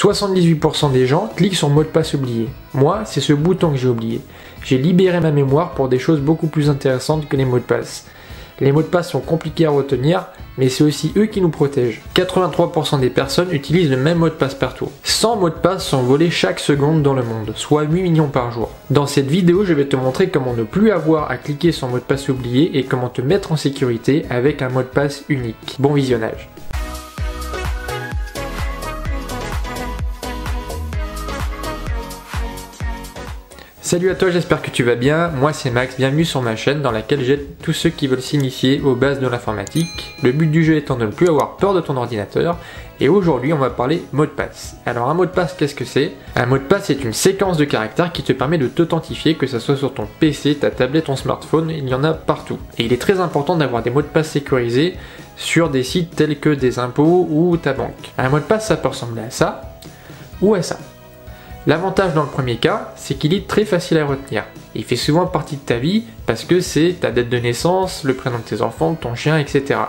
78% des gens cliquent sur mot de passe oublié. Moi, c'est ce bouton que j'ai oublié. J'ai libéré ma mémoire pour des choses beaucoup plus intéressantes que les mots de passe. Les mots de passe sont compliqués à retenir, mais c'est aussi eux qui nous protègent. 83% des personnes utilisent le même mot de passe partout. 100 mots de passe sont volés chaque seconde dans le monde, soit 8 millions par jour. Dans cette vidéo, je vais te montrer comment ne plus avoir à cliquer sur mot de passe oublié et comment te mettre en sécurité avec un mot de passe unique. Bon visionnage. Salut à toi, j'espère que tu vas bien, moi c'est Max, bienvenue sur ma chaîne dans laquelle j'aide tous ceux qui veulent s'initier aux bases de l'informatique. Le but du jeu étant de ne plus avoir peur de ton ordinateur, et aujourd'hui on va parler mot de passe. Alors un mot de passe, qu'est-ce que c'est? Un mot de passe est une séquence de caractères qui te permet de t'authentifier, que ce soit sur ton PC, ta tablette, ton smartphone, il y en a partout. Et il est très important d'avoir des mots de passe sécurisés sur des sites tels que des impôts ou ta banque. Un mot de passe, ça peut ressembler à ça, ou à ça. L'avantage dans le premier cas, c'est qu'il est très facile à retenir. Il fait souvent partie de ta vie parce que c'est ta date de naissance, le prénom de tes enfants, de ton chien, etc.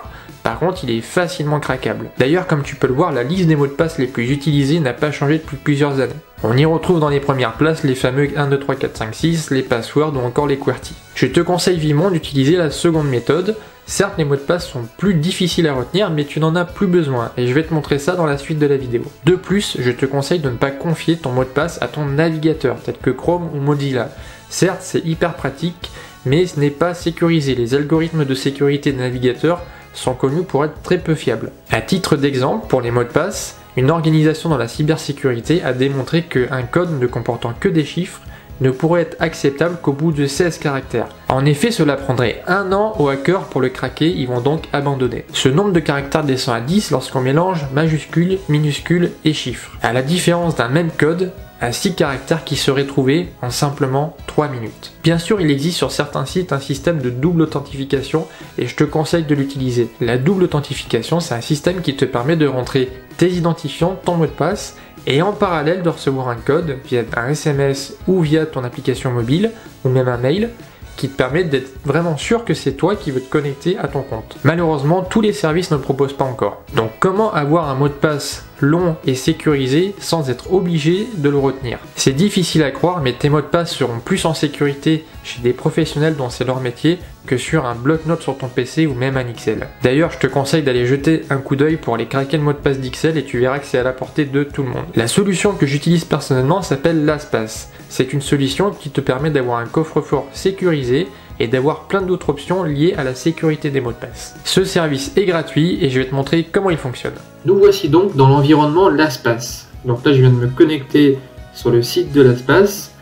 Par contre, il est facilement craquable. D'ailleurs, comme tu peux le voir, la liste des mots de passe les plus utilisés n'a pas changé depuis plusieurs années. On y retrouve dans les premières places les fameux 1, 2, 3, 4, 5, 6, les passwords ou encore les QWERTY. Je te conseille vivement d'utiliser la seconde méthode. Certes, les mots de passe sont plus difficiles à retenir, mais tu n'en as plus besoin, et je vais te montrer ça dans la suite de la vidéo. De plus, je te conseille de ne pas confier ton mot de passe à ton navigateur, tel que Chrome ou Mozilla. Certes, c'est hyper pratique, mais ce n'est pas sécurisé. Les algorithmes de sécurité des navigateurs sont connus pour être très peu fiables. À titre d'exemple, pour les mots de passe, une organisation dans la cybersécurité a démontré qu'un code ne comportant que des chiffres ne pourrait être acceptable qu'au bout de 16 caractères. En effet, cela prendrait 1 an aux hackers pour le craquer, ils vont donc abandonner. Ce nombre de caractères descend à 10 lorsqu'on mélange majuscules, minuscules et chiffres. À la différence d'un même code, à 6 caractères qui seraient trouvés en simplement 3 minutes. Bien sûr, il existe sur certains sites un système de double authentification et je te conseille de l'utiliser. La double authentification, c'est un système qui te permet de rentrer tes identifiants, ton mot de passe, et en parallèle de recevoir un code via un SMS ou via ton application mobile ou même un mail qui te permet d'être vraiment sûr que c'est toi qui veux te connecter à ton compte. Malheureusement, tous les services ne le proposent pas encore. Donc comment avoir un mot de passe long et sécurisé sans être obligé de le retenir? C'est difficile à croire, mais tes mots de passe seront plus en sécurité chez des professionnels dont c'est leur métier que sur un bloc-notes sur ton PC ou même un Excel. D'ailleurs, je te conseille d'aller jeter un coup d'œil pour aller craquer le mot de passe d'Excel et tu verras que c'est à la portée de tout le monde. La solution que j'utilise personnellement s'appelle LastPass. C'est une solution qui te permet d'avoir un coffre-fort sécurisé et d'avoir plein d'autres options liées à la sécurité des mots de passe. Ce service est gratuit et je vais te montrer comment il fonctionne. Nous voici donc dans l'environnement LastPass. Donc là, je viens de me connecter sur le site de LastPass.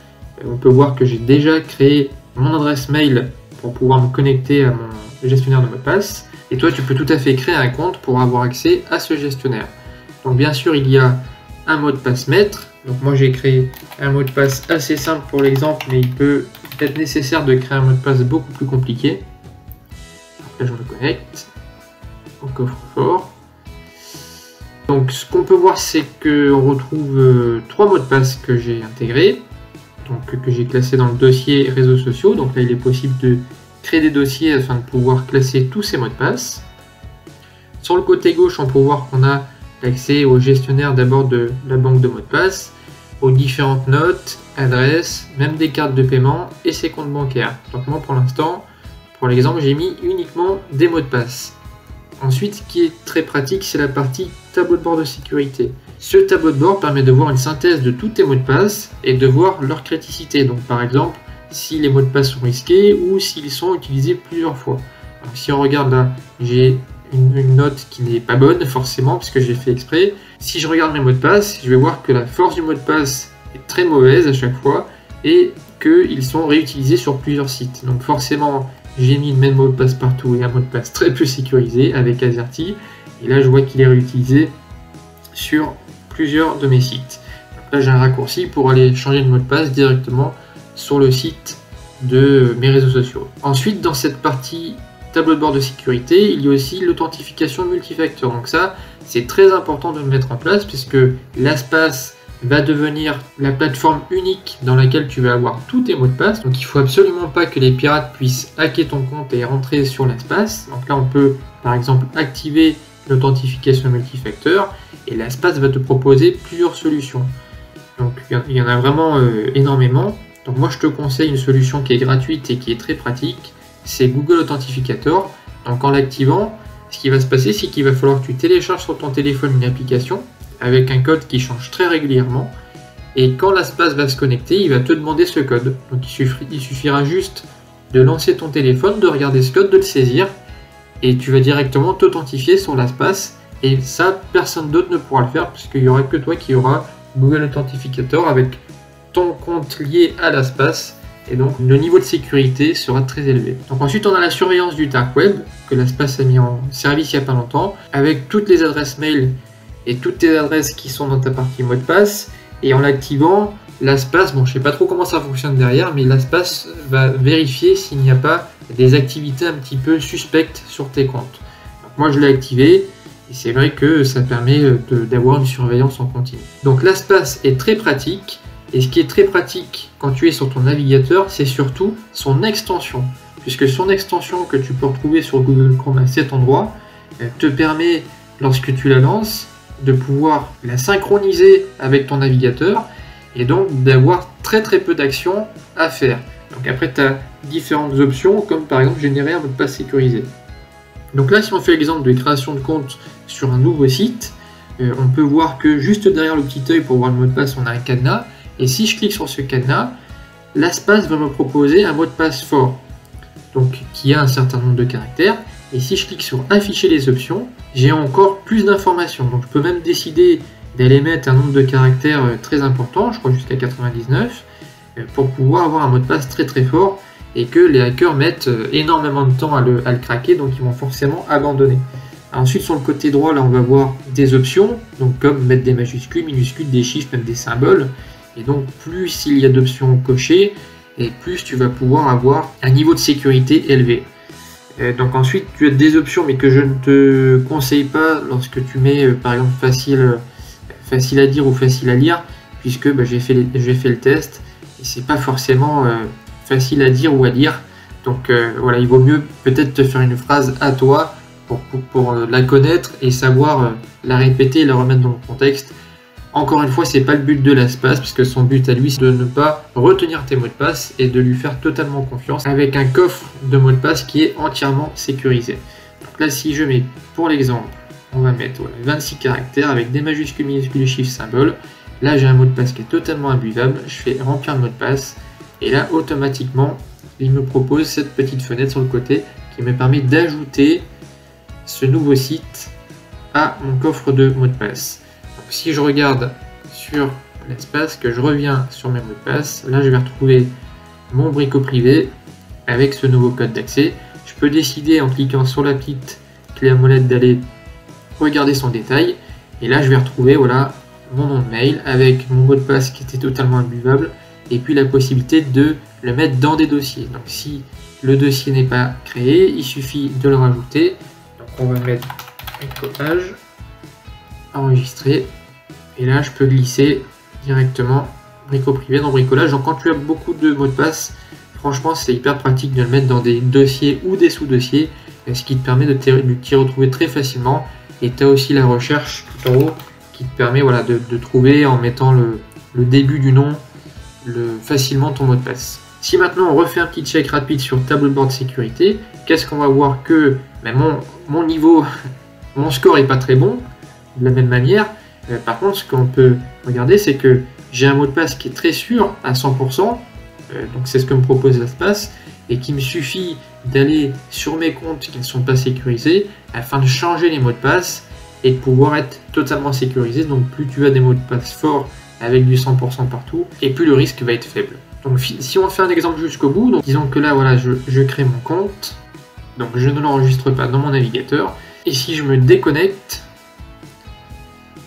On peut voir que j'ai déjà créé mon adresse mail pour pouvoir me connecter à mon gestionnaire de mot de passe. Et toi, tu peux tout à fait créer un compte pour avoir accès à ce gestionnaire. Donc bien sûr, il y a un mot de passe maître. Donc moi, j'ai créé un mot de passe assez simple pour l'exemple, mais il peut être nécessaire de créer un mot de passe beaucoup plus compliqué. Donc là, je me connecte au coffre-fort. Donc ce qu'on peut voir, c'est qu'on retrouve 3 mots de passe que j'ai intégrés, donc que j'ai classés dans le dossier réseaux sociaux. Donc là, il est possible de créer des dossiers afin de pouvoir classer tous ces mots de passe. Sur le côté gauche, on peut voir qu'on a l'accès au gestionnaire d'abord de la banque de mots de passe, aux différentes notes, adresses, même des cartes de paiement et ses comptes bancaires. Donc moi, pour l'instant, pour l'exemple, j'ai mis uniquement des mots de passe. Ensuite, ce qui est très pratique, c'est la partie tableau de bord de sécurité. Ce tableau de bord permet de voir une synthèse de tous tes mots de passe et de voir leur criticité. Donc par exemple, si les mots de passe sont risqués ou s'ils sont utilisés plusieurs fois. Donc, si on regarde là, j'ai une note qui n'est pas bonne forcément puisque j'ai fait exprès. Si je regarde mes mots de passe, je vais voir que la force du mot de passe est très mauvaise à chaque fois et qu'ils sont réutilisés sur plusieurs sites. Donc forcément, j'ai mis le même mot de passe partout et un mot de passe très peu sécurisé avec AZERTY. Et là, je vois qu'il est réutilisé sur plusieurs de mes sites. Donc là, j'ai un raccourci pour aller changer de mot de passe directement sur le site de mes réseaux sociaux. Ensuite, dans cette partie tableau de bord de sécurité, il y a aussi l'authentification multifacteur. Donc ça, c'est très important de le mettre en place puisque LastPass va devenir la plateforme unique dans laquelle tu vas avoir tous tes mots de passe. Donc il ne faut absolument pas que les pirates puissent hacker ton compte et rentrer sur LastPass. Donc là, on peut par exemple activer l'authentification multifacteur, et l'espace va te proposer plusieurs solutions. Donc il y en a vraiment énormément. Donc moi je te conseille une solution qui est gratuite et qui est très pratique, c'est Google Authentificator. Donc en l'activant, ce qui va se passer, c'est qu'il va falloir que tu télécharges sur ton téléphone une application avec un code qui change très régulièrement. Et quand l'espace va se connecter, il va te demander ce code. Donc il suffira juste de lancer ton téléphone, de regarder ce code, de le saisir, et tu vas directement t'authentifier sur l'espace. Et ça, personne d'autre ne pourra le faire, puisqu'il n'y aura que toi qui aura Google Authentificator avec ton compte lié à l'espace. Et donc le niveau de sécurité sera très élevé. Donc ensuite on a la surveillance du dark web, que l'espace a mis en service il n'y a pas longtemps, avec toutes les adresses mail et toutes tes adresses qui sont dans ta partie mot de passe. Et en l'activant, l'espace, bon je sais pas trop comment ça fonctionne derrière, mais l'espace va vérifier s'il n'y a pas des activités un petit peu suspectes sur tes comptes. Donc moi je l'ai activé, et c'est vrai que ça permet d'avoir une surveillance en continu. Donc l'espace est très pratique. Et ce qui est très pratique quand tu es sur ton navigateur, c'est surtout son extension. Puisque son extension que tu peux retrouver sur Google Chrome à cet endroit te permet, lorsque tu la lances, de pouvoir la synchroniser avec ton navigateur et donc d'avoir très peu d'actions à faire. Donc après tu as différentes options comme par exemple générer un mot de passe sécurisé. Donc là si on fait l'exemple de création de compte sur un nouveau site, on peut voir que juste derrière le petit œil pour voir le mot de passe on a un cadenas. Et si je clique sur ce cadenas, l'espace va me proposer un mot de passe fort, donc qui a un certain nombre de caractères. Et si je clique sur afficher les options, j'ai encore plus d'informations. Donc je peux même décider d'aller mettre un nombre de caractères très important, je crois jusqu'à 99, pour pouvoir avoir un mot de passe très fort et que les hackers mettent énormément de temps à le craquer, donc ils vont forcément abandonner. Ensuite sur le côté droit, là on va voir des options, donc comme mettre des majuscules, minuscules, des chiffres, même des symboles. Et donc plus il y a d'options cochées, et plus tu vas pouvoir avoir un niveau de sécurité élevé. Donc ensuite tu as des options mais que je ne te conseille pas lorsque tu mets par exemple facile à dire ou facile à lire, puisque j'ai fait le test et c'est pas forcément facile à dire ou à lire. Donc voilà, il vaut mieux peut-être te faire une phrase à toi pour la connaître et savoir la répéter et la remettre dans le contexte. Encore une fois, c'est pas le but de l'espace, puisque son but à lui, c'est de ne pas retenir tes mots de passe et de lui faire totalement confiance avec un coffre de mots de passe qui est entièrement sécurisé. Donc là, si je mets, pour l'exemple, on va mettre 26 caractères avec des majuscules, minuscules, chiffres, symboles. Là, j'ai un mot de passe qui est totalement imbuvable. Je fais remplir le mot de passe et là, automatiquement, il me propose cette petite fenêtre sur le côté qui me permet d'ajouter ce nouveau site à mon coffre de mots de passe. Si je regarde sur l'espace, que je reviens sur mes mots de passe, là je vais retrouver mon brico privé avec ce nouveau code d'accès. Je peux décider en cliquant sur la petite clé à molette d'aller regarder son détail. Et là je vais retrouver voilà, mon nom de mail avec mon mot de passe qui était totalement imbuvable. Et puis la possibilité de le mettre dans des dossiers. Donc si le dossier n'est pas créé, il suffit de le rajouter. Donc on va mettre bricolage, enregistrer. Et là, je peux glisser directement brico privé dans bricolage. Donc, quand tu as beaucoup de mots de passe, franchement, c'est hyper pratique de le mettre dans des dossiers ou des sous-dossiers, ce qui te permet de t'y retrouver très facilement. Et tu as aussi la recherche tout en haut qui te permet voilà, de trouver en mettant le début du nom facilement ton mot de passe. Si maintenant on refait un petit check rapide sur tableau de bord de sécurité, qu'est-ce qu'on va voir que mon niveau, mon score est pas très bon de la même manière. Par contre, ce qu'on peut regarder, c'est que j'ai un mot de passe qui est très sûr à 100%, donc c'est ce que me propose l'espace, et qu'il me suffit d'aller sur mes comptes qui ne sont pas sécurisés afin de changer les mots de passe et de pouvoir être totalement sécurisé. Donc plus tu as des mots de passe forts avec du 100% partout, et plus le risque va être faible. Donc si on fait un exemple jusqu'au bout, donc disons que là voilà, je crée mon compte, donc je ne l'enregistre pas dans mon navigateur, et si je me déconnecte,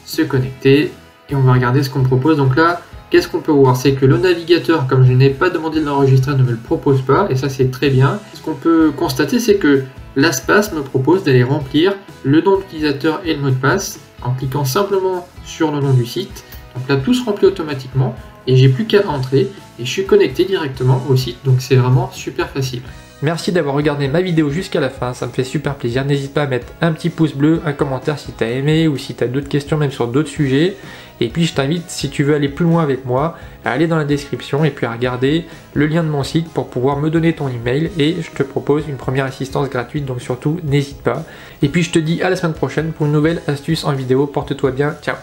se connecter, et on va regarder ce qu'on me propose. Donc là, qu'est-ce qu'on peut voir? C'est que le navigateur, comme je n'ai pas demandé de l'enregistrer, ne me le propose pas, et ça c'est très bien. Ce qu'on peut constater, c'est que l'espace me propose d'aller remplir le nom d'utilisateur et le mot de passe en cliquant simplement sur le nom du site. Donc là, tout se remplit automatiquement, et j'ai plus qu'à entrer, et je suis connecté directement au site, donc c'est vraiment super facile. Merci d'avoir regardé ma vidéo jusqu'à la fin, ça me fait super plaisir. N'hésite pas à mettre un petit pouce bleu, un commentaire si tu as aimé ou si tu as d'autres questions même sur d'autres sujets. Et puis je t'invite, si tu veux aller plus loin avec moi, à aller dans la description et puis à regarder le lien de mon site pour pouvoir me donner ton email et je te propose une première assistance gratuite, donc surtout n'hésite pas. Et puis je te dis à la semaine prochaine pour une nouvelle astuce en vidéo. Porte-toi bien, ciao.